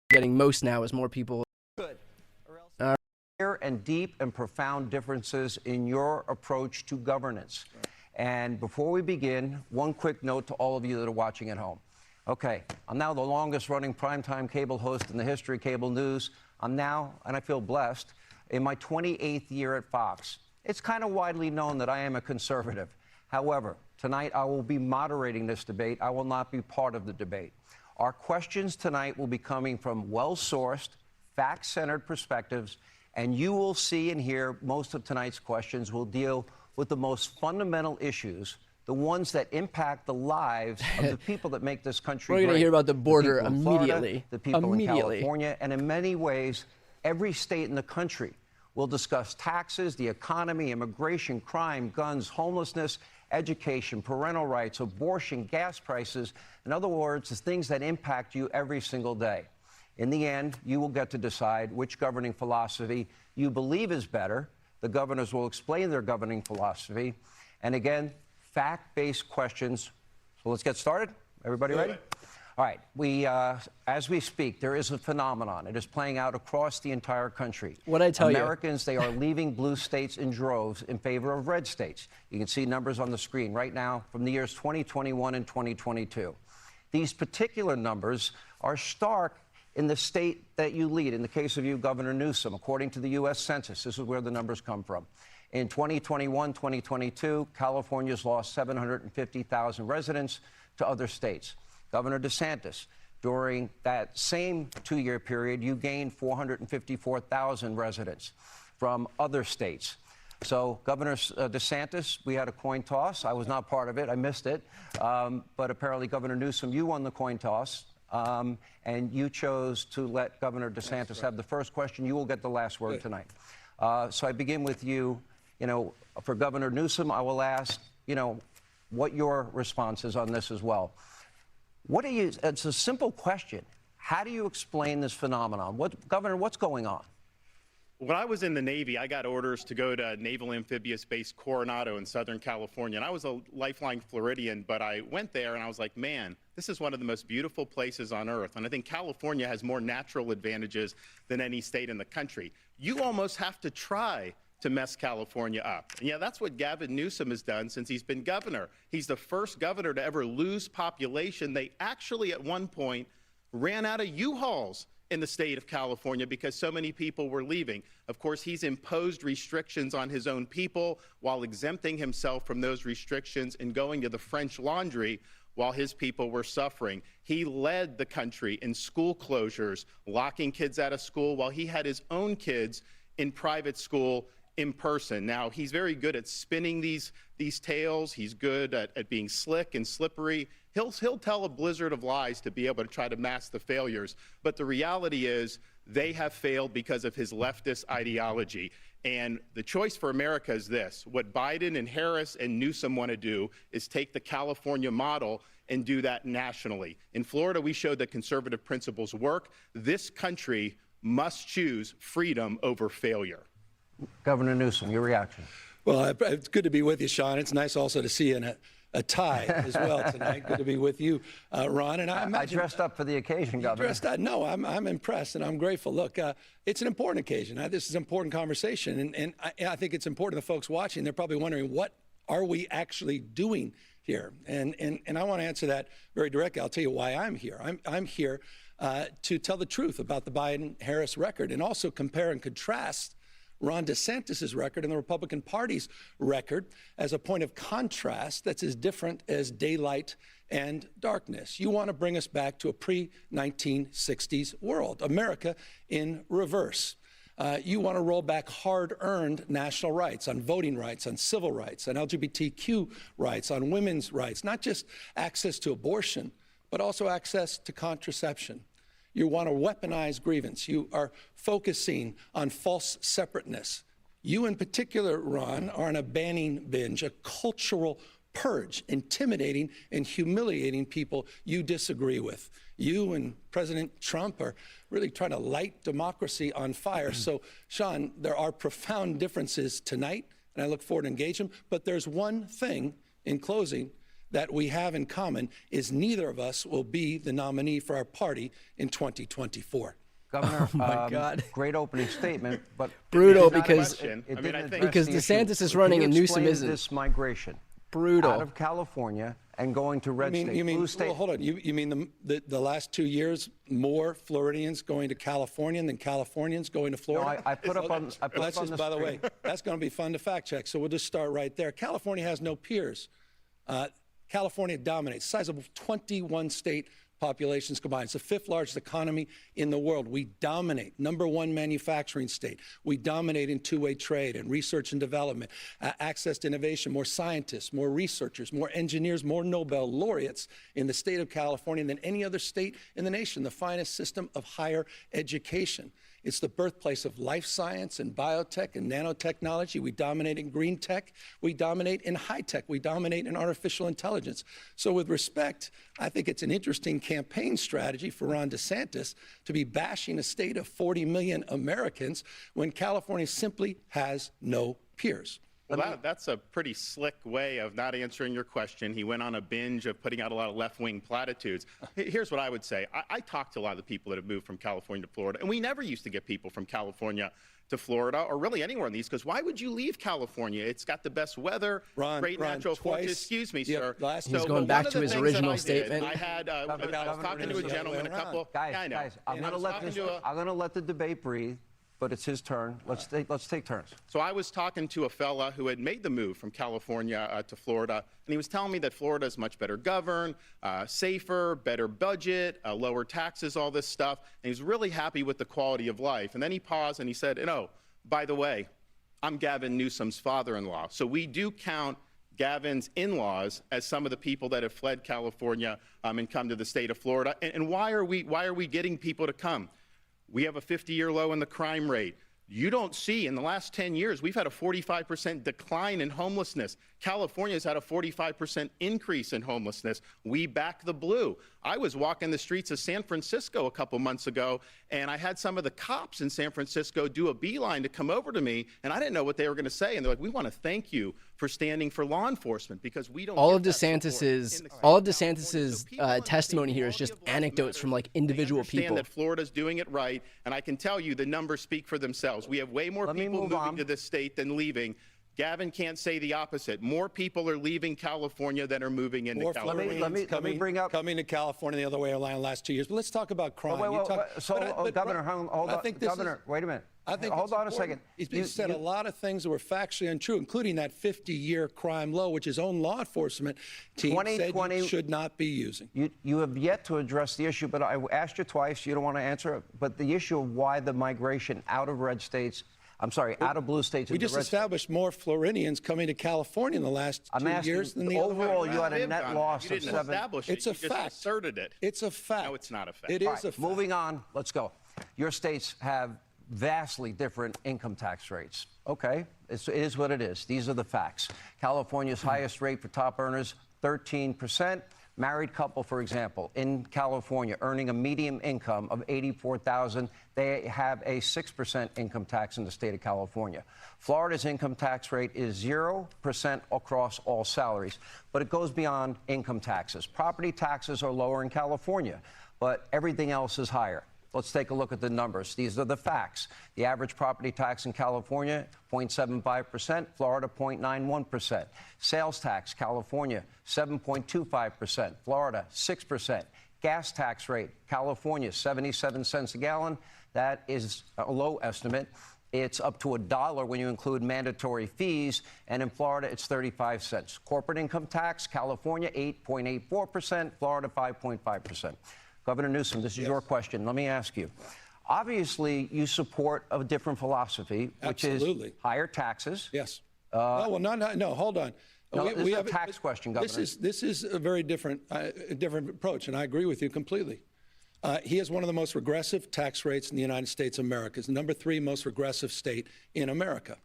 getting most now is more people. Good. Clear and deep and profound differences in your approach to governance. And before we begin, one quick note to all of you that are watching at home. Okay, I'm now the longest running primetime cable host in the history of cable news. I'm now, and I feel blessed, in my 28th year at Fox. It's kind of widely known that I am a conservative. However, tonight I will be moderating this debate. I will not be part of the debate. Our questions tonight will be coming from well-sourced, fact-centered perspectives, and you will see and hear most of tonight's questions will deal with the most fundamental issues, the ones that impact the lives of the people that make this country great. We're going to hear about the border immediately. Florida, the people in California, and in many ways, every state in the country. We'll discuss taxes, the economy, immigration, crime, guns, homelessness, education, parental rights, abortion, gas prices. In other words, the things that impact you every single day. In the end, you will get to decide which governing philosophy you believe is better. The governors will explain their governing philosophy. And again, fact-based questions. So let's get started. Everybody ready? All right. As we speak, there is a phenomenon. It is playing out across the entire country. What I tell Americans, they are leaving blue states in droves in favor of red states. You can see numbers on the screen right now from the years 2021 and 2022. These particular numbers are stark in the state that you lead. In the case of you, Governor Newsom, according to the U.S. Census, this is where the numbers come from. In 2021, 2022, California's lost 750,000 residents to other states. Governor DeSantis, during that same two-year period, you gained 454,000 residents from other states. So, Governor DeSantis, we had a coin toss. I was not part of it. I missed it. But apparently, Governor Newsom, you won the coin toss. And you chose to let Governor DeSantis have the first question. You will get the last word tonight. So I begin with you. You know, for Governor Newsom, I will ask, you know, what your response is on this as well. It's a simple question. How do you explain this phenomenon? Governor, what's going on? When I was in the Navy, I got orders to go to Naval Amphibious Base Coronado in Southern California. And I was a lifelong Floridian, but I went there and I was like, man, this is one of the most beautiful places on earth. And I think California has more natural advantages than any state in the country. You almost have to try to mess California up. And yeah, that's what Gavin Newsom has done since he's been governor. He's the first governor to ever lose population. They actually, at one point, ran out of U-Hauls in the state of California because so many people were leaving. Of course, he's imposed restrictions on his own people while exempting himself from those restrictions and going to the French Laundry while his people were suffering. He led the country in school closures, locking kids out of school while he had his own kids in private school in person. Now, he's very good at spinning these tales. He's good at being slick and slippery. He'll tell a blizzard of lies to be able to try to mask the failures. But the reality is they have failed because of his leftist ideology. And the choice for America is this. What Biden and Harris and Newsom want to do is take the California model and do that nationally. In Florida, we showed that conservative principles work. This country must choose freedom over failure. Governor Newsom, your reaction. Well, it's good to be with you, Sean. It's nice also to see you in a tie as well tonight. Good to be with you, Ron. And I dressed up for the occasion, Governor. No, I'm impressed and I'm grateful. Look, it's an important occasion. This is an important conversation. And I think it's important to folks watching. They're probably wondering, what are we actually doing here? And I want to answer that very directly. I'll tell you why I'm here. I'm here to tell the truth about the Biden-Harris record and also compare and contrast Ron DeSantis' record and the Republican Party's record as a point of contrast that's as different as daylight and darkness. You want to bring us back to a pre-1960s world, America in reverse. You want to roll back hard-earned national rights on voting rights, on civil rights, on LGBTQ rights, on women's rights, not just access to abortion, but also access to contraception. You want to weaponize grievance. You are focusing on false separateness. You in particular, Ron, are on a banning binge, a cultural purge, intimidating and humiliating people you disagree with. You and President Trump are really trying to light democracy on fire. So, Sean, there are profound differences tonight, and I look forward to engaging them. But there's one thing, in closing, that we have in common is neither of us will be the nominee for our party in 2024. Governor, my God. great opening statement, but Brutal it did not because- address- it I mean, didn't I think- address Because the issue. DeSantis is Can running you and Newsom explain isn't? this migration Brutal. out of California and going to red state, You mean, blue state. well, hold on. You mean the last 2 years, more Floridians going to California than Californians going to Florida? I put up on. I put That's up on just, the by the screen. way, that's going to be fun to fact check. So we'll just start right there. California has no peers. California dominates. Size of 21 state populations combined. It's the 5th largest economy in the world. We dominate. #1 manufacturing state. We dominate in two-way trade and research and development, access to innovation, more scientists, more researchers, more engineers, more Nobel laureates in the state of California than any other state in the nation, the finest system of higher education. It's the birthplace of life science and biotech and nanotechnology. We dominate in green tech. We dominate in high tech. We dominate in artificial intelligence. So with respect, I think it's an interesting campaign strategy for Ron DeSantis to be bashing a state of 40 million Americans when California simply has no peers. Well, that's a pretty slick way of not answering your question. He went on a binge of putting out a lot of left-wing platitudes. Here's what I would say. I talked to a lot of the people that have moved from California to Florida, and we never used to get people from California to Florida or really anywhere in the East, because why would you leave California? It's got the best weather, great natural forces. Excuse me, sir. He's going back to his original statement. I was talking to a gentleman a couple. Guys, I'm going to let the debate breathe. But it's his turn. Let's take turns. So I was talking to a fella who had made the move from California to Florida, and he was telling me that Florida is much better governed, safer, better budget, lower taxes, all this stuff. And he's really happy with the quality of life. And then he paused and he said, by the way, I'm Gavin Newsom's father-in-law. So we do count Gavin's in-laws as some of the people that have fled California and come to the state of Florida. And why are we getting people to come? We have a 50-year low in the crime rate. You don't see, in the last 10 years, we've had a 45% decline in homelessness. California's had a 45% increase in homelessness. We back the blue. I was walking the streets of San Francisco a couple months ago, and I had some of the cops in San Francisco do a beeline to come over to me, and I didn't know what they were going to say. And they're like, we want to thank you for standing for law enforcement because we don't. All of DeSantis's testimony here is just anecdotes from like individual people. I understand that Florida's doing it right, and I can tell you the numbers speak for themselves. We have way more people moving to this state than leaving. Gavin can't say the opposite. More people are leaving California than are moving into California. Let me bring up coming to California the other way around the last 2 years. But let's talk about crime. Governor, hold on. Governor, wait a minute. Hold on a second. You said a lot of things that were factually untrue, including that 50-year crime low, which his own law enforcement team said you should not be using. You have yet to address the issue, but I asked you twice. You don't want to answer it. But the issue of why the migration out of red states, out of blue states. We just established more Floridians coming to California in the last 2 years than the other way. Overall, you had a net loss of 7. It's a fact. Just asserted it. It's a fact. No, it's not a fact. It is a fact. Moving on. Let's go. Your states have vastly different income tax rates. Okay, it is what it is. These are the facts. California's highest rate for top earners, 13%. Married couple, for example, in California, earning a median income of $84,000, they have a 6% income tax in the state of California. Florida's income tax rate is 0% across all salaries, but it goes beyond income taxes. Property taxes are lower in California, but everything else is higher. Let's take a look at the numbers. These are the facts. The average property tax in California, 0.75%, Florida, 0.91%. Sales tax, California, 7.25%, Florida, 6%. Gas tax rate, California, 77 cents a gallon. That is a low estimate. It's up to $1 when you include mandatory fees, and in Florida, it's 35 cents. Corporate income tax, California, 8.84%, Florida, 5.5%. Governor Newsom, this is your question. Let me ask you. Obviously, you support a different philosophy, which is higher taxes. Yes. No, hold on. No, this is a tax question, Governor. This is a very different approach, and I agree with you completely. He has one of the most regressive tax rates in the United States of America. It's the #3 most regressive state in America.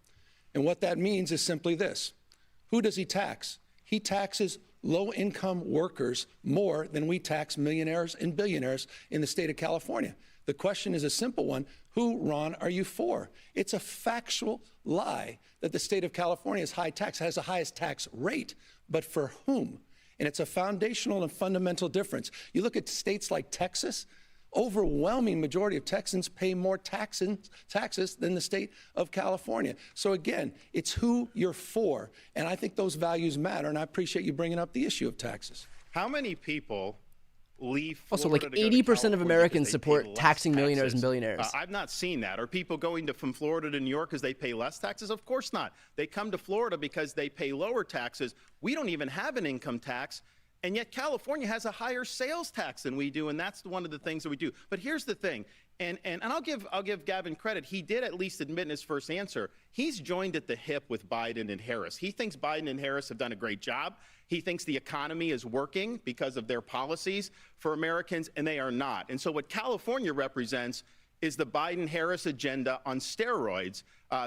And what that means is simply this. Who does he tax? He taxes low-income workers more than we tax millionaires and billionaires in the state of California. The question is a simple one. Who, Ron, are you for? It's a factual lie that the state of California has high tax, has the highest tax rate, but for whom? And it's a foundational and fundamental difference. You look at states like Texas, overwhelming majority of Texans pay more taxes than the state of California. So again, it's who you're for. And I think those values matter. And I appreciate you bringing up the issue of taxes. How many people leave Also, Florida like to go to 80% of California Americans because they pay support less taxing millionaires and taxes? billionaires. I've not seen that. Are people going from Florida to New York because they pay less taxes? Of course not. They come to Florida because they pay lower taxes. We don't even have an income tax. And yet California has a higher sales tax than we do, and that's one of the things that we do. But here's the thing, and I'll give Gavin credit. He did at least admit in his first answer, he's joined at the hip with Biden and Harris. He thinks Biden and Harris have done a great job. He thinks the economy is working because of their policies for Americans, and they are not. And so what California represents is the Biden-Harris agenda on steroids.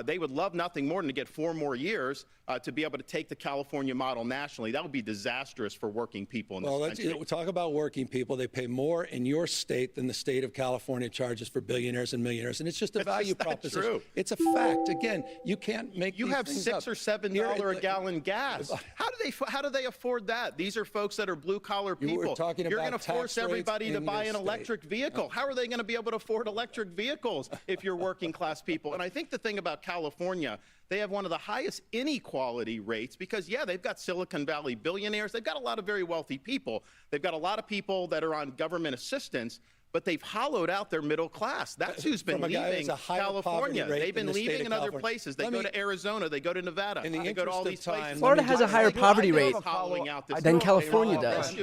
They would love nothing more than to get 4 more years to be able to take the California model nationally. That would be disastrous for working people in this country. Let's talk about working people. They pay more in your state than the state of California charges for billionaires and millionaires, and it's just a value proposition. True. It's a fact. Again, you can't make You these have things $6 up. or $7 a gallon gas. How do they afford that? These are folks that are blue collar people. were talking You're about going to tax force rates everybody to in buy your an state. electric vehicle. How are they going to be able to afford electric vehicles if you're working class people? And I think the thing about California, they have one of the highest inequality rates because, yeah, they've got Silicon Valley billionaires. They've got a lot of very wealthy people. They've got a lot of people that are on government assistance, but they've hollowed out their middle class. That's who's been leaving California. They've been leaving in other places. They go to Arizona. They go to Nevada. They go to all these places. Florida has a higher poverty rate than California does.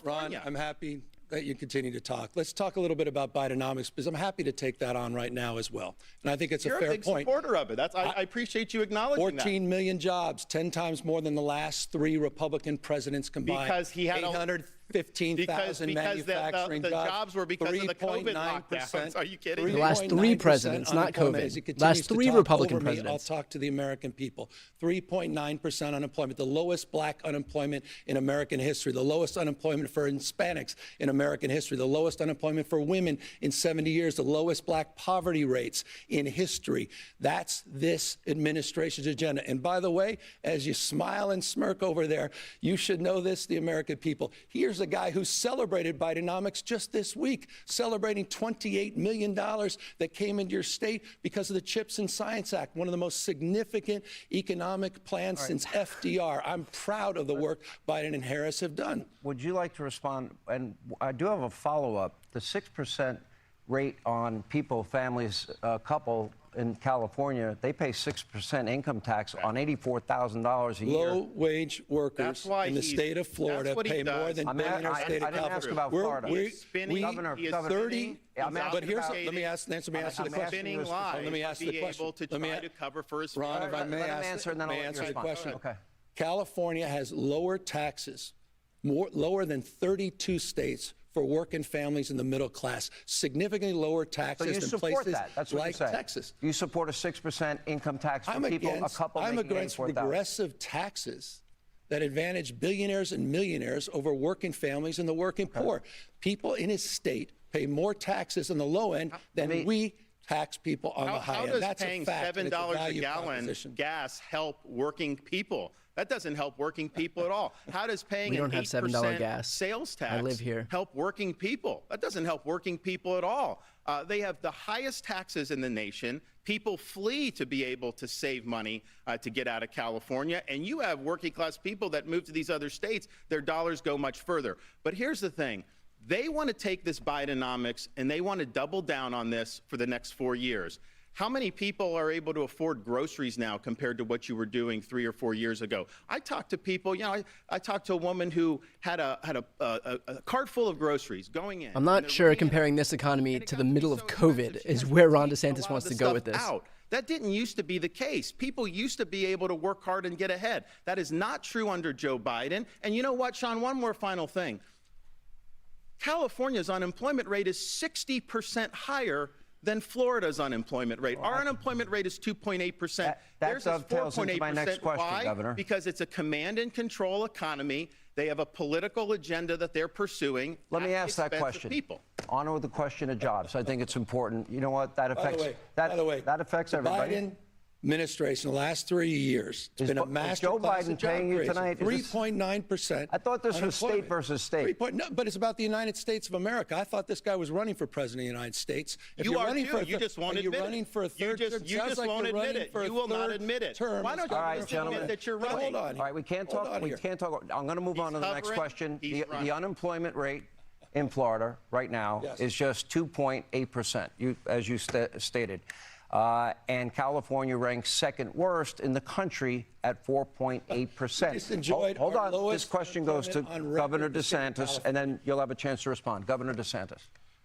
Ron, I'm happy that you continue to talk. Let's talk a little bit about Bidenomics because I'm happy to take that on right now as well. And I think it's You're a fair a big point. supporter of it. I appreciate you acknowledging 14 million jobs, 10 times more than the last 3 Republican presidents combined. Because he had 815,000 manufacturing the jobs were because of the COVID lockdowns. Are you kidding me? The last 3 presidents, not COVID. Last 3 Republican presidents. I'll talk to the American people. 3.9% unemployment, the lowest black unemployment in American history, the lowest unemployment for Hispanics in American history, the lowest unemployment for women in 70 years, the lowest black poverty rates in history. That's this administration's agenda. And by the way, as you smile and smirk over there, you should know this, the American people. Here's a guy who celebrated Bidenomics just this week, celebrating $28 million that came into your state because of the CHIPS and Science Act, one of the most significant economic plans since FDR. I'm proud of the work Biden and Harris have done. Would you like to respond? And I do have a follow-up. The 6% rate on people, families, couple in California, they pay 6% income tax on $84,000 a year. Low-wage workers in the state of Florida pay more than billionaire state of California. I didn't ask about Florida. Governor, But here's, let me answer the question. Spinning lies Let me ask the question. to try to cover for his Ron, if I may answer the question. California has lower taxes, lower than 32 states for working families in the middle class, significantly lower taxes than places like Texas. You support a 6% income tax for people, a couple I'm making against $84,000. progressive taxes that advantage billionaires and millionaires over working families and the working poor. People in his state pay more taxes on the low end than we tax people on the high end. That's a fact. How does paying $7 a gallon gas help working people? That doesn't help working people at all. How does paying an 8% gas. sales tax I live here. help working people? That doesn't help working people at all. They have the highest taxes in the nation. People flee to be able to save money to get out of California. And you have working class people that move to these other states. Their dollars go much further. But here's the thing. They want to take this Bidenomics and they want to double down on this for the next 4 years. How many people are able to afford groceries now compared to what you were doing 3 or 4 years ago? I talked to people, I talked to a woman who had a cart full of groceries going in. I'm not sure comparing this economy to the middle of COVID is where Ron DeSantis wants to go with this. That didn't used to be the case. People used to be able to work hard and get ahead. That is not true under Joe Biden. And you know what, Sean, one more final thing. California's unemployment rate is 60% higher than Florida's unemployment rate. Our unemployment rate is 2.8%. That dovetails into my next question, Why? Governor. Because it's a command and control economy. They have a political agenda that they're pursuing. Let me ask that question. On with the question of jobs. I think it's important. You know what? That affects everybody. administration, the last 3 years, it's been a master Joe class Biden of job paying you creation. tonight? 3.9%. I thought this was state versus state. No, but it's about the United States of America. I thought this guy was running for president of the United States. If You you're are running too. for a You just won't are you admit running it. for a third You term? just Sounds like won't you're admit running it. for a You will not third admit it. term. Why don't you All right, just gentlemen. admit that you're Hold running? on. All right, we can't Hold talk. on We here. can't talk. I'm going to move on to the next hovering, question. he's The running. unemployment rate in Florida right now Yes. is just 2.8%, as you stated. And California ranks second worst in the country at 4.8%. just enjoyed Hold our on. lowest This question goes to unemployment on Governor record in the state of DeSantis, and then you'll have a chance to respond. Governor DeSantis.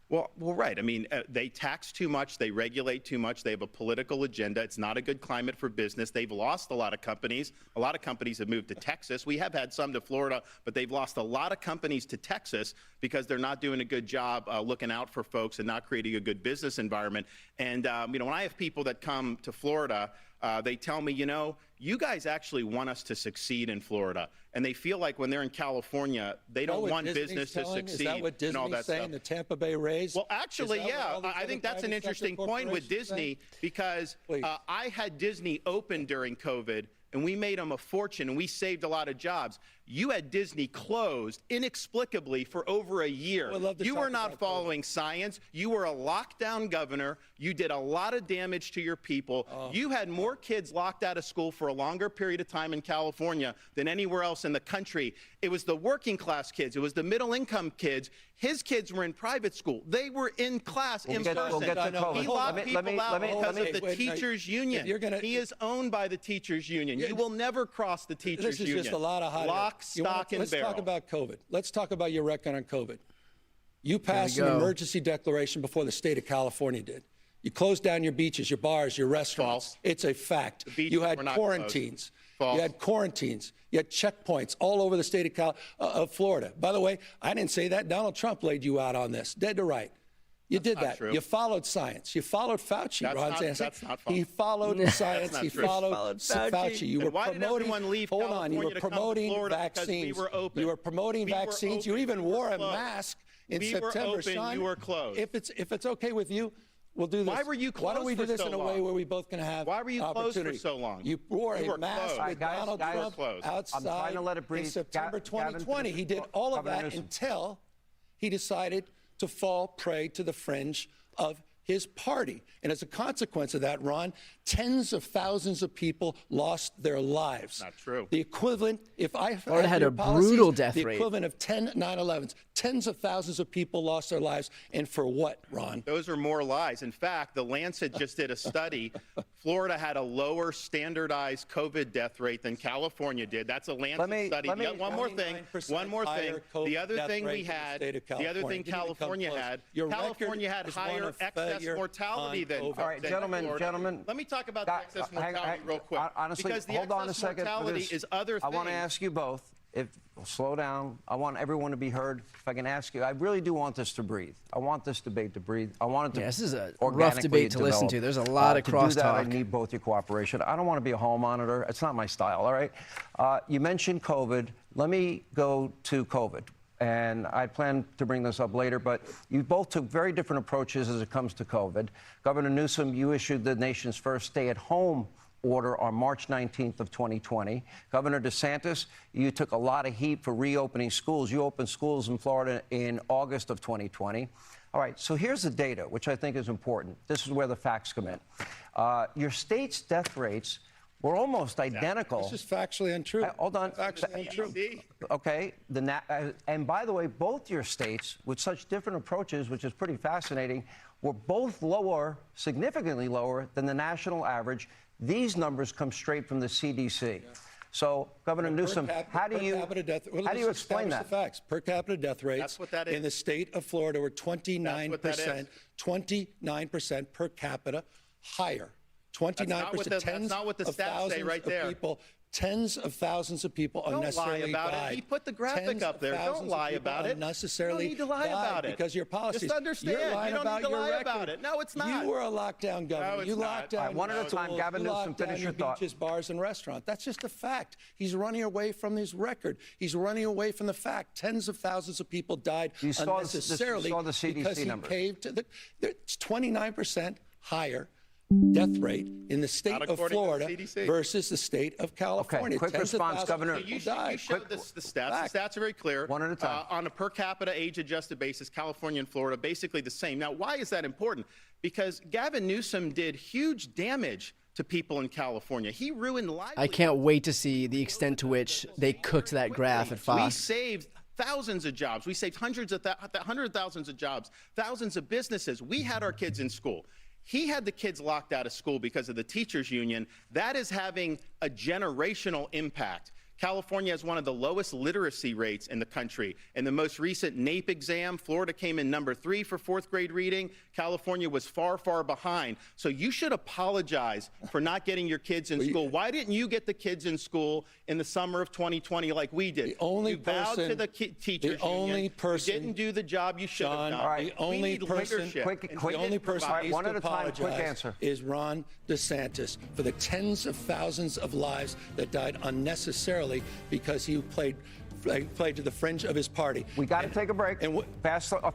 Well, right. I mean, they tax too much. They regulate too much. They have a political agenda. It's not a good climate for business. They've lost a lot of companies. A lot of companies have moved to Texas. We have had some to Florida, but they've lost a lot of companies to Texas because they're not doing a good job looking out for folks and not creating a good business environment. And, when I have people that come to Florida, they tell me, you guys actually want us to succeed in Florida. And they feel like when they're in California, they don't want business to succeed. Is that what and all Disney's that saying, stuff. the Tampa Bay Rays? Well, actually, Is that what yeah. all these I other think that's an private sector interesting point with corporations Disney say? because Please. I had Disney open during COVID, and we made them a fortune, and we saved a lot of jobs. You had Disney closed inexplicably for over a year. Well, I'd love to You talk were not about following science. You were a lockdown governor. You did a lot of damage to your people. You had more kids locked out of school for a longer period of time in California than anywhere else in the country. It was the working class kids. It was the middle income kids. His kids were in private school. They were in class in person. We'll get to COVID. He locked people out because of the wait, teachers' union. He is owned by the teachers' union. You will never cross the teachers' This is union. just a lot of hot air. Lock, stock, and Let's barrel. talk about COVID. Let's talk about your record on COVID. You passed an go. emergency declaration before the state of California did. You closed down your beaches, your bars, your restaurants. False. It's a fact. beaches You had were not quarantines. False. You had quarantines. You had checkpoints all over the state of Florida. By the way, I didn't say that. Donald Trump laid you out on this, dead to right. You did not that. true. You followed science. You followed Fauci, Ron DeSantis. That's not false. He followed science. not He true. followed Fauci. You were And why did promoting. everyone leave Hold on. You were California to come to promoting Florida? Because we vaccines. were open. You were promoting We were vaccines. You open. even We were wore a closed. mask in We were September. open. Sean, You were closed. If it's okay with you, we'll do this. Why were you Why don't we do closed for this so in a way long? where we both can have Why were you closed for opportunity? so long? You wore You a were mask closed. with All right, guys, Donald guys, Trump closed. outside I'm trying to let it breathe. in September Gavin, 2020. He did finish. all of Governor that Newsom. until he decided to fall prey to the fringe of his party. And as a consequence of that, Ron, tens of thousands of people lost their lives. Not true. The equivalent, if I Florida had your a brutal death the rate. equivalent of 10 9/11s, tens of thousands of people lost their lives. And for what, Ron? Those are more lies. In fact, the Lancet just did a study. Florida had a lower standardized COVID death rate than California did. That's a Lancet study. One more thing. 29% higher COVID The other death thing rate we in the had, state of the other California. thing Didn't even come California close. had, Your California record had is one higher of excess failure mortality on than COVID. All right, Florida. gentlemen. Let me talk about the excess hang- mortality real quick. Honestly, because the hold on a excess second. mortality is other I things. want to ask you both. Slow down. I want everyone to be heard. If I can ask you, I really do want this to breathe. I want this debate to breathe. I want it to. Yeah, this is a rough organically debate to listen develop. to. There's a lot of To do that, I crosstalk. need both your cooperation. I don't want to be a hall monitor. It's not my style. All right. You mentioned COVID. Let me go to COVID. And I plan to bring this up later, but you both took very different approaches as it comes to COVID. Governor Newsom, you issued the nation's first stay-at-home order on March 19th of 2020. Governor DeSantis, you took a lot of heat for reopening schools. You opened schools in Florida in August of 2020. All right, so here's the data, which I think is important. This is where the facts come in. Your state's death rates were almost identical. This is factually untrue. Hold on. Factually untrue. Okay. And by the way, both your states, with such different approaches, which is pretty fascinating, were both lower, significantly lower than the national average. These numbers come straight from the CDC. Yeah. So, Governor Newsom, how do you explain that? The facts. Per capita death rates That's what that is. in the state of Florida were 29%, 29% per capita higher. 29%. That's not what the stats say right there. People, tens of thousands of people Don't unnecessarily lie about died. it. He put the graphic Tens up there. of Don't thousands lie of people about it. unnecessarily You don't need to lie died about it. because of your policies. Just understand. You're lying You don't about need to your lie record. about it. No, it's not. You were a lockdown governor. No, it's you not. locked down All right, one your at a time. schools. Gavin You Newsom, locked down finish your your thought. beaches, bars, and restaurants. That's just a fact. He's running away from his record. He's running away from the fact. Tens of thousands of people died You saw unnecessarily the CDC because he numbers. caved to it's 29% higher death rate in the state Not of according to the Florida CDC. versus the state of California. quick Tens of response, thousands Governor. of people You died. showed the stats. Fact. The stats are very clear. One at a time. On a per capita age-adjusted basis, California and Florida basically the same. Now, why is that important? Because Gavin Newsom did huge damage to people in California. He ruined livelihoods. I can't wait to see the extent to which they cooked that graph at We Fox. saved thousands of jobs. We saved hundreds of thousands of jobs, thousands of businesses. We had our kids in school. He had the kids locked out of school because of the teachers union. That is having a generational impact. California has one of the lowest literacy rates in the country. In the most recent NAEP exam, Florida came in number 3 for 4th grade reading. California was far, far behind. So you should apologize for not getting your kids in school. Why didn't you get the kids in school in the summer of 2020 like we did? You bowed to the teachers union. You didn't do the job you should have done. All right. The only person leadership. the only person who needs one to at a time, quick apologize answer. is Ron DeSantis for the tens of thousands of lives that died unnecessarily because he played to the fringe of his party. We got to take a break. And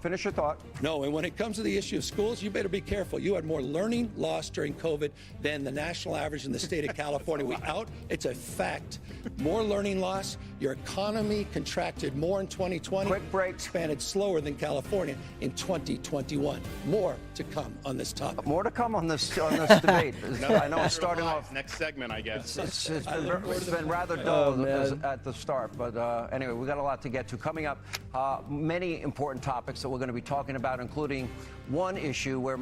finish your thought. No, and when it comes to the issue of schools, you better be careful. You had more learning loss during COVID than the national average in the state of California. It's a fact. More learning loss. Your economy contracted more in 2020. Quick break. Expanded slower than California in 2021. More to come on this topic. More to come on this debate. I know it's starting off. Next segment, I guess. It's been rather dull at the start, but anyway, we got a lot to get to. Coming up, many important topics that we're going to be talking about, including one issue where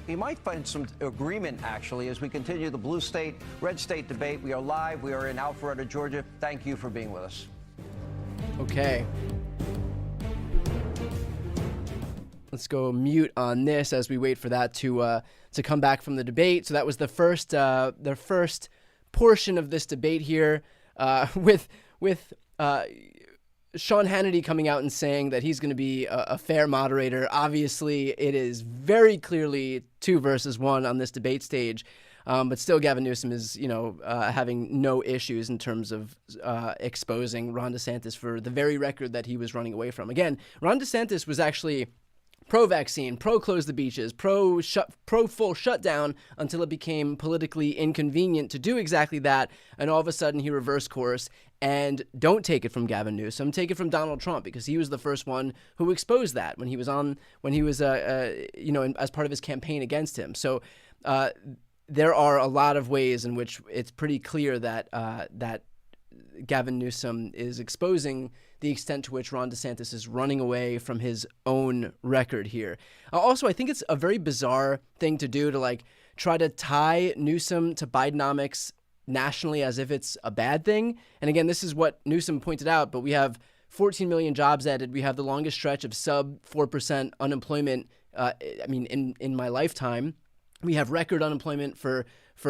you might find some agreement, actually, as we continue the blue state, red state debate. We are live. We are in Alpharetta, Georgia. Thank you for being with us. Okay. Let's go mute on this as we wait for that to come back from the debate. So that was the first portion of this debate here, with Sean Hannity coming out and saying that he's going to be a fair moderator. Obviously, it is very clearly 2 versus 1 on this debate stage. But still, Gavin Newsom is, having no issues in terms of exposing Ron DeSantis for the very record that he was running away from. Again, Ron DeSantis was actually pro-vaccine, pro-close the beaches, pro-full shutdown until it became politically inconvenient to do exactly that. And all of a sudden, he reversed course. And don't take it from Gavin Newsom, take it from Donald Trump, because he was the first one who exposed that when he was as part of his campaign against him. So there are a lot of ways in which it's pretty clear that that Gavin Newsom is exposing the extent to which Ron DeSantis is running away from his own record here. Also, I think it's a very bizarre thing to do to try to tie Newsom to Bidenomics nationally as if it's a bad thing. And again, this is what Newsom pointed out, but we have 14 million jobs added. We have the longest stretch of sub 4% unemployment, in my lifetime. We have record unemployment for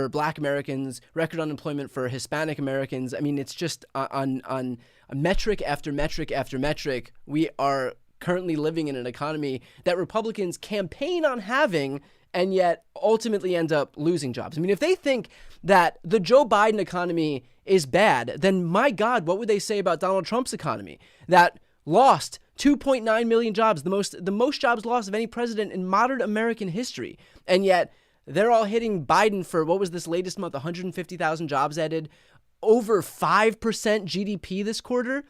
Black Americans, record unemployment for Hispanic Americans. I mean, it's just on metric after metric after metric. We are currently living in an economy that Republicans campaign on having and yet ultimately end up losing jobs. I mean, if they think that the Joe Biden economy is bad, then my God, what would they say about Donald Trump's economy that lost 2.9 million jobs, the most jobs lost of any president in modern American history? And yet they're all hitting Biden for, what was this latest month, 150,000 jobs added, over 5% GDP this quarter.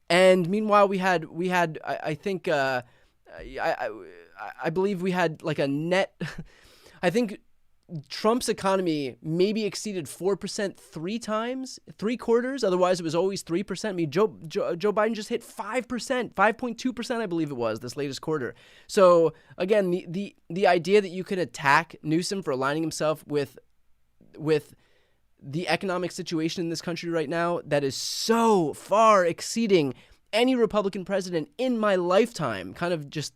And meanwhile, we had I think I believe we had a net, I think Trump's economy maybe exceeded 4% 3 quarters. Otherwise, it was always 3%. I mean, Joe Biden just hit 5%, 5.2%, I believe it was this latest quarter. So again, the idea that you could attack Newsom for aligning himself with the economic situation in this country right now that is so far exceeding any Republican president in my lifetime kind of just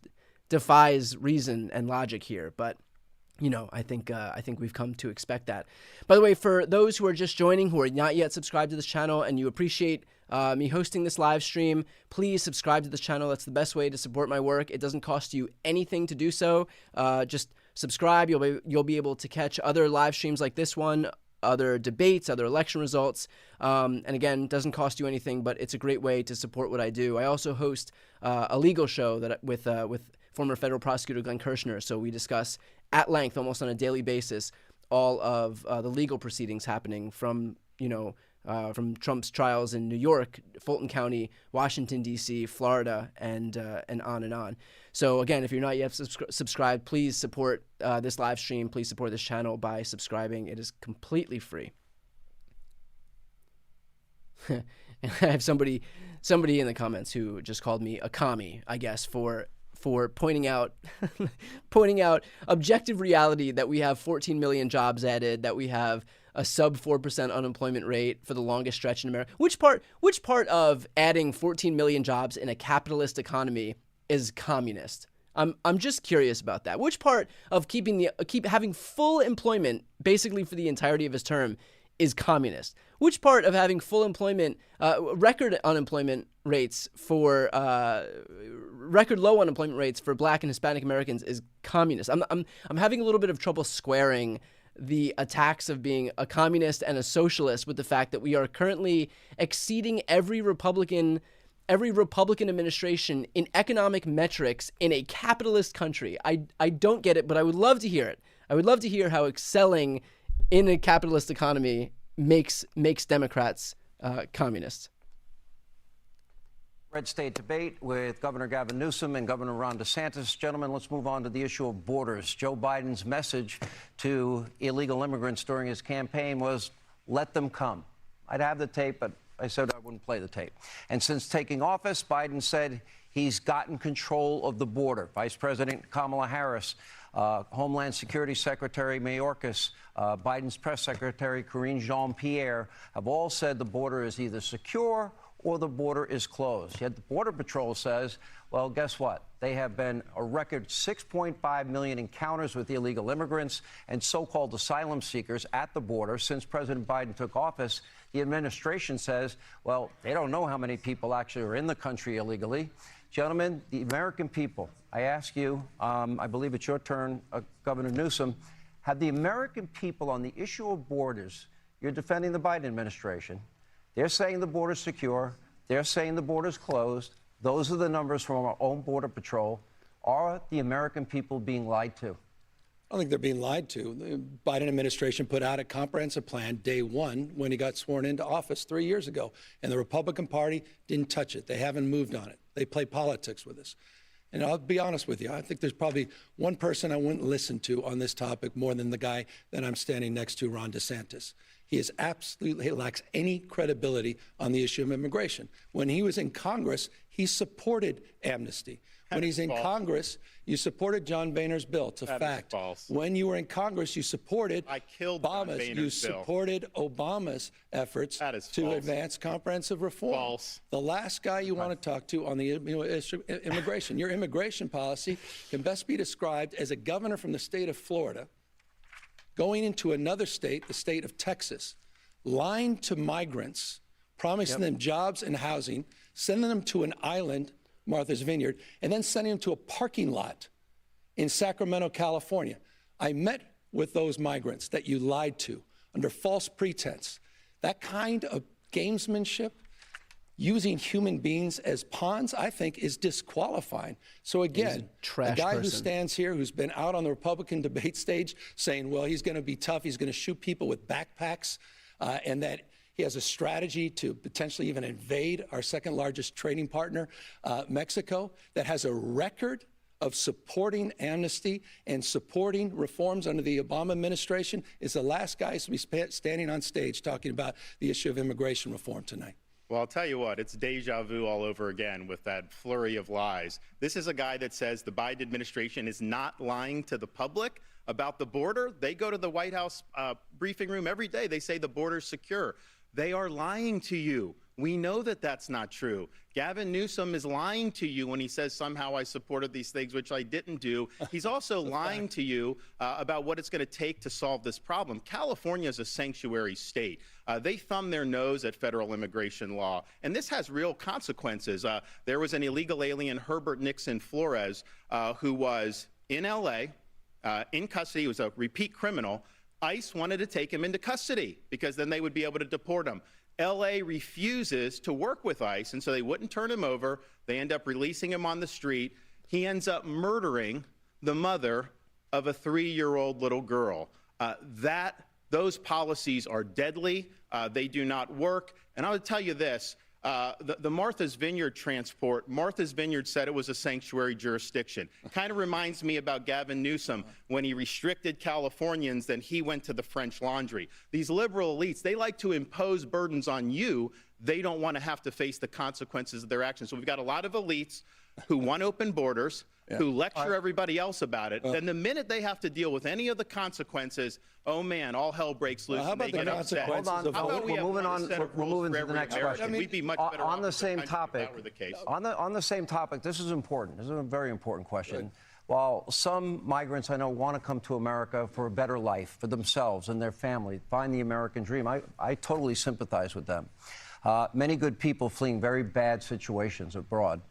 defies reason and logic here. But I think we've come to expect that. By the way, for those who are just joining, who are not yet subscribed to this channel, and you appreciate me hosting this live stream, please subscribe to this channel. That's the best way to support my work. It doesn't cost you anything to do so. Just subscribe. You'll be able to catch other live streams like this one, other debates, other election results. And again, it doesn't cost you anything, but it's a great way to support what I do. I also host a legal show that with former federal prosecutor Glenn Kirshner. So we discuss at length, almost on a daily basis, all of the legal proceedings happening from from Trump's trials in New York, Fulton County, Washington, D.C., Florida, and on and on. So again, if you're not yet subscribed, please support this live stream. Please support this channel by subscribing. It is completely free. And I have somebody in the comments who just called me a commie, I guess, for pointing out objective reality that we have 14 million jobs added, that we have a sub 4% unemployment rate for the longest stretch in America. Which part of adding 14 million jobs in a capitalist economy is communist? I'm just curious about that. Which part of keep having full employment basically for the entirety of his term is communist? Which part of having full employment, record unemployment rates for record low unemployment rates for Black and Hispanic Americans is communist? I'm having a little bit of trouble squaring the attacks of being a communist and a socialist with the fact that we are currently exceeding every Republican administration in economic metrics in a capitalist country. I don't get it, but I would love to hear it. I would love to hear how excelling in a capitalist economy makes Democrats communists. Red state debate with Governor Gavin Newsom and Governor Ron DeSantis. Gentlemen, let's move on to the issue of borders. Joe Biden's message to illegal immigrants during his campaign was, let them come. I'd have the tape, but I said I wouldn't play the tape. And since taking office, Biden said he's gotten control of the border. Vice President Kamala Harris, Homeland Security Secretary Mayorkas, Biden's press secretary Karine Jean-Pierre have all said the border is either secure or the border is closed. Yet the Border Patrol says, well, guess what? They have been a record 6.5 million encounters with illegal immigrants and so-called asylum seekers at the border since President Biden took office. The administration says, well, they don't know how many people actually are in the country illegally. Gentlemen, the American people, I ask you, I believe it's your turn, Governor Newsom, have the American people on the issue of borders, you're defending the Biden administration, they're saying the border's secure. They're saying the border's closed. Those are the numbers from our own Border Patrol. Are the American people being lied to? I don't think they're being lied to. The Biden administration put out a comprehensive plan day one when he got sworn into office 3 years ago, and the Republican Party didn't touch it. They haven't moved on it. They play politics with us. And I'll be honest with you, I think there's probably one person I wouldn't listen to on this topic more than the guy that I'm standing next to, Ron DeSantis. He lacks any credibility on the issue of immigration. When he was in Congress, he supported amnesty. When he's in Congress, you supported John Boehner's bill. It's a fact. When you were in Congress, you supported You supported Obama's efforts to advance comprehensive reform. False. The last guy you want to talk to on the issue of immigration. Your immigration policy can best be described as a governor from the state of Florida going into another state, the state of Texas, lying to migrants, promising them jobs and housing, sending them to an island, Martha's Vineyard, and then sending them to a parking lot in Sacramento, California. I met with those migrants that you lied to under false pretense. That kind of gamesmanship, using human beings as pawns, I think is disqualifying. So again, a guy who stands here, who's been out on the Republican debate stage saying, well, he's going to be tough, he's going to shoot people with backpacks, and that he has a strategy to potentially even invade our second largest trading partner, Mexico, that has a record of supporting amnesty and supporting reforms under the Obama administration, is the last guy to be standing on stage talking about the issue of immigration reform tonight. Well, I'll tell you what, it's deja vu all over again with that flurry of lies. This is a guy that says the Biden administration is not lying to the public about the border. They go to the White House briefing room every day. They say the border's secure. They are lying to you. We know that that's not true. Gavin Newsom is lying to you when he says somehow I supported these things, which I didn't do. He's also lying to you about what it's going to take to solve this problem. California is a sanctuary state. They thumb their nose at federal immigration law, and this has real consequences. There was an illegal alien, Herbert Nixon Flores, who was in L.A., in custody. He was a repeat criminal. ICE wanted to take him into custody because then they would be able to deport him. L.A. refuses to work with ICE, and so they wouldn't turn him over. They end up releasing him on the street. He ends up murdering the mother of a 3-year-old little girl. Those policies are deadly. They do not work. And I'll tell you this. The Martha's Vineyard transport, Martha's Vineyard said it was a sanctuary jurisdiction. Kind of reminds me about Gavin Newsom when he restricted Californians, then he went to the French Laundry. These liberal elites, they like to impose burdens on you. They don't want to have to face the consequences of their actions. So we've got a lot of elites who want open borders, who lecture everybody else about it. Then the minute they have to deal with any of the consequences, oh man, all hell breaks loose. How about the consequences Hold on, we're moving on. We're moving to the next question. We'd be much better on the same if topic. that were the case. On the same topic, this is important. This is a very important question. While some migrants I know want to come to America for a better life for themselves and their family, find the American dream, I totally sympathize with them. Many good people fleeing very bad situations abroad.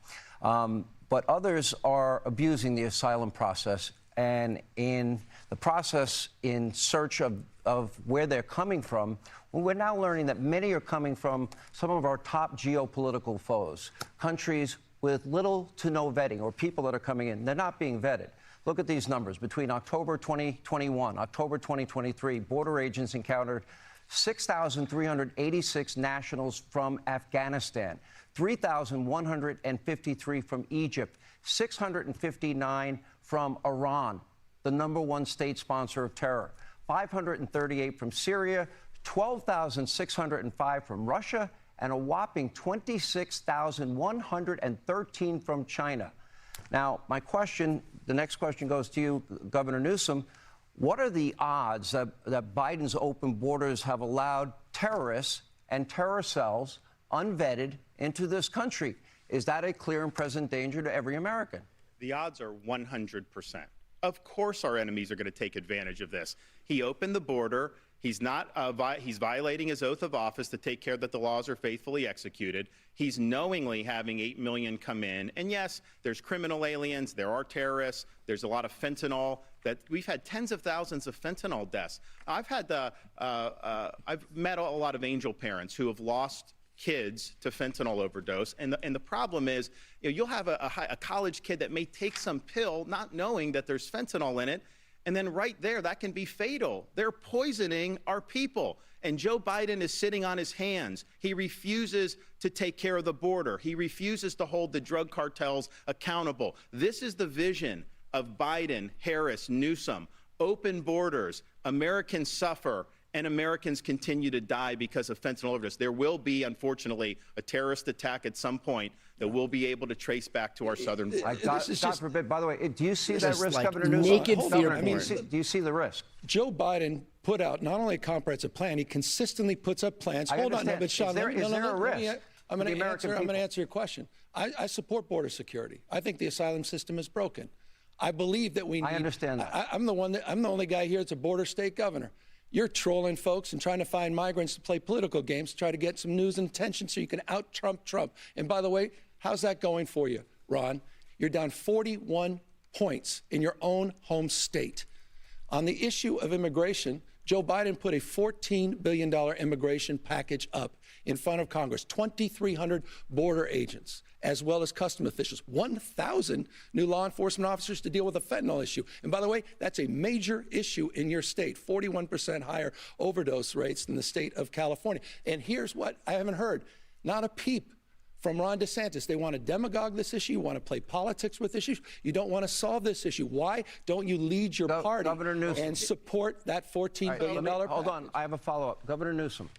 But others are abusing the asylum process, and in the process, in search of where they're coming from, we're now learning that many are coming from some of our top geopolitical foes, countries with little to no vetting, or people that are coming in. They're not being vetted. Look at these numbers. Between October 2021, October 2023, border agents encountered 6,386 nationals from Afghanistan, 3,153 from Egypt, 659 from Iran, the #1 state sponsor of terror, 538 from Syria, 12,605 from Russia, and a whopping 26,113 from China. Now, my question, the next question goes to you, Governor Newsom. What are the odds that Biden's open borders have allowed terrorists and terror cells unvetted into this country? Is that a clear and present danger to every American? The odds are 100%. Of course our enemies are going to take advantage of this. He opened the border. He's violating his oath of office to take care that the laws are faithfully executed. He's knowingly having 8 million come in. And yes, there's criminal aliens, there are terrorists, there's a lot of fentanyl. That we've had tens of thousands of fentanyl deaths. I've met a lot of angel parents who have lost kids to fentanyl overdose, and the problem is, you'll have a college kid that may take some pill not knowing that there's fentanyl in it, and then right there that can be fatal. They're poisoning our people, and Joe Biden is sitting on his hands. He refuses to take care of the border. He refuses to hold the drug cartels accountable. This is the vision of Biden, Harris, Newsom. Open borders, Americans suffer, and Americans continue to die because of fentanyl overdose. There will be, unfortunately, a terrorist attack at some point that we'll be able to trace back to our southern border. God forbid. By the way, do you see that risk, like Governor Newsom? naked fear I mean, do you see the risk? Joe Biden put out not only a comprehensive plan, he consistently puts up plans. Hold on, no, but Sean, is there a risk? I'm going to answer your question. I support border security. I think the asylum system is broken. I believe that we need. I understand that. I'm the only guy here that's a border state governor. You're trolling folks and trying to find migrants to play political games to try to get some news and attention so you can out-Trump Trump. And by the way, how's that going for you, Ron? You're down 41 points in your own home state. On the issue of immigration, Joe Biden put a $14 billion immigration package up in front of Congress, 2,300 border agents, as well as custom officials, 1,000 new law enforcement officers to deal with the fentanyl issue. And by the way, that's a major issue in your state, 41% higher overdose rates than the state of California. And here's what I haven't heard, not a peep from Ron DeSantis. They want to demagogue this issue, want to play politics with issues. You don't want to solve this issue. Why don't you lead your party and support that $14 billion package? Hold on, I have a follow-up. Governor Newsom,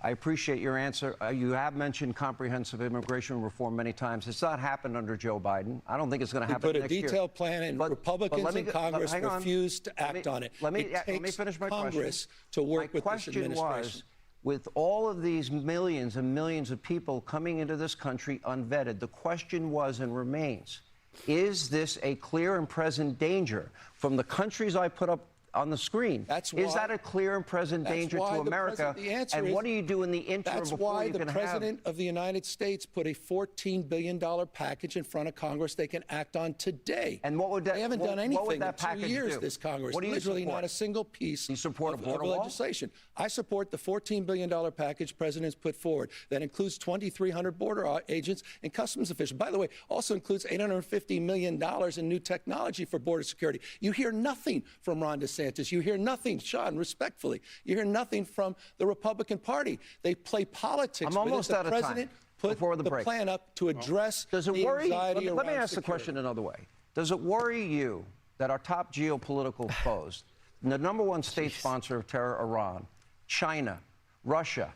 I appreciate your answer. You have mentioned comprehensive immigration reform many times. It's not happened under Joe Biden. I don't think it's going to happen next year. We put a detailed plan, and Republicans in Congress refuse to act on it. Let me finish my question. Congress to work with this administration. My question was, with all of these millions and millions of people coming into this country unvetted, the question was and remains, is this a clear and present danger from the countries I put up on the screen? Is that a clear and present danger to America? And what do you do in the interim before you can have? That's why the President of the United States put a $14 billion package in front of Congress they can act on today. And what would that? They haven't done anything in 2 years, do? this Congress. What do you Literally support? not a single piece of legislation. I support the $14 billion package President's put forward that includes 2,300 border agents and customs officials. By the way, also includes $850 million in new technology for border security. You hear nothing from Ron DeSantis DeSantis. You hear nothing, Sean, respectfully. You hear nothing from the Republican Party. They play politics. I'm almost with it. out of The time. president put Before the the break. plan up to address Does it the worry? anxiety Let me around ask the security. question another way. Does it worry you that our top geopolitical foes, the number one state sponsor of terror, Iran, China, Russia,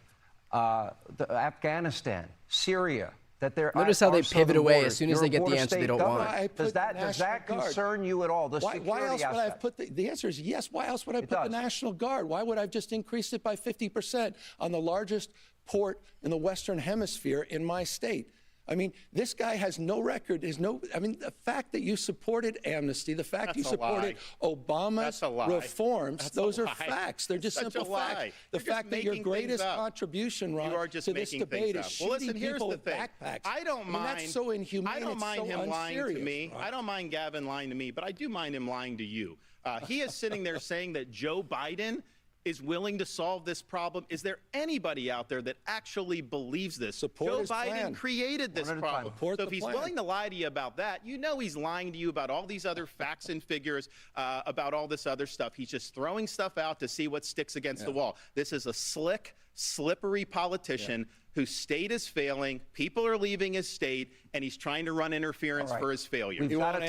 Afghanistan, Syria, that they're Notice how they pivot away as soon as they get the answer they don't want. Does that concern you at all? The Why else security would I have aspect? put the answer is yes. Why else would I put the does. National Guard? Why would I have just increased it by 50% on the largest port in the Western Hemisphere in my state? I mean, this guy has no record. The fact that you supported amnesty, the fact you supported Obama's reforms, those are facts. They're just simple facts. The fact that your greatest contribution, Ron, to this debate is shooting people with backpacks. I don't mind. That's so inhumane. I don't mind him lying to me. Ron. I don't mind Gavin lying to me, but I do mind him lying to you. He is sitting there saying that Joe Biden is willing to solve this problem. Is there anybody out there that actually believes this? Support Joe his Biden plan. created this problem. Support So if the he's plan. willing to lie to you about that, you know he's lying to you about all these other facts and figures, about all this other stuff. He's just throwing stuff out to see what sticks against the wall. This is a slick, slippery politician whose state is failing, people are leaving his state, and he's trying to run interference for his failure. We've got to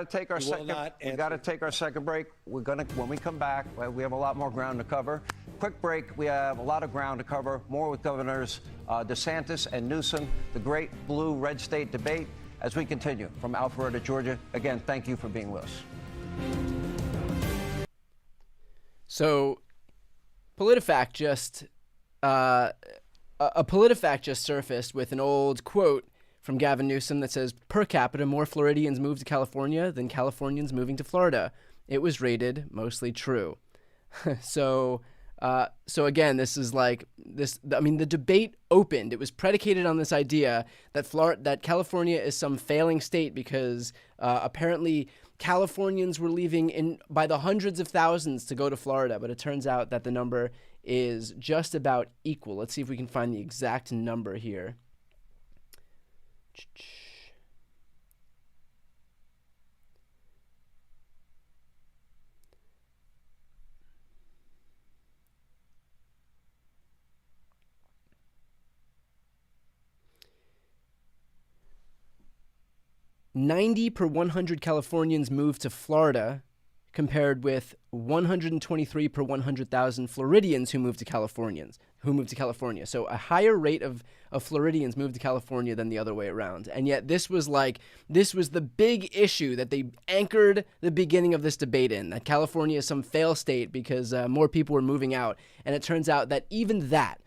take our second break. We're going to, when we come back, we have a lot more ground to cover. Quick break. We have a lot of ground to cover. More with Governors DeSantis and Newsom, the great blue-red state debate, as we continue from Alpharetta, Georgia. Again, thank you for being with us. So, PolitiFact just a PolitiFact just surfaced with an old quote from Gavin Newsom that says, per capita, more Floridians move to California than Californians moving to Florida. It was rated mostly true. So again, this is like this. I mean, the debate opened. It was predicated on this idea that California is some failing state because apparently Californians were leaving by the hundreds of thousands to go to Florida. But it turns out that the number is just about equal. Let's see if we can find the exact number here. $90 per 100 Californians moved to Florida, compared with 123 per 100,000 Floridians who moved to California. So a higher rate of Floridians moved to California than the other way around. And yet this was the big issue that they anchored the beginning of this debate in, that California is some fail state because more people were moving out. And it turns out that even that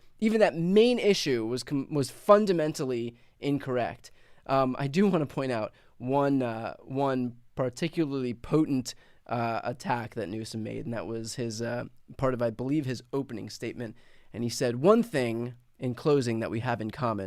main issue was fundamentally incorrect. I do want to point out one particularly potent attack that Newsom made, and that was his part of, I believe, his opening statement. And he said, one thing in closing that we have in common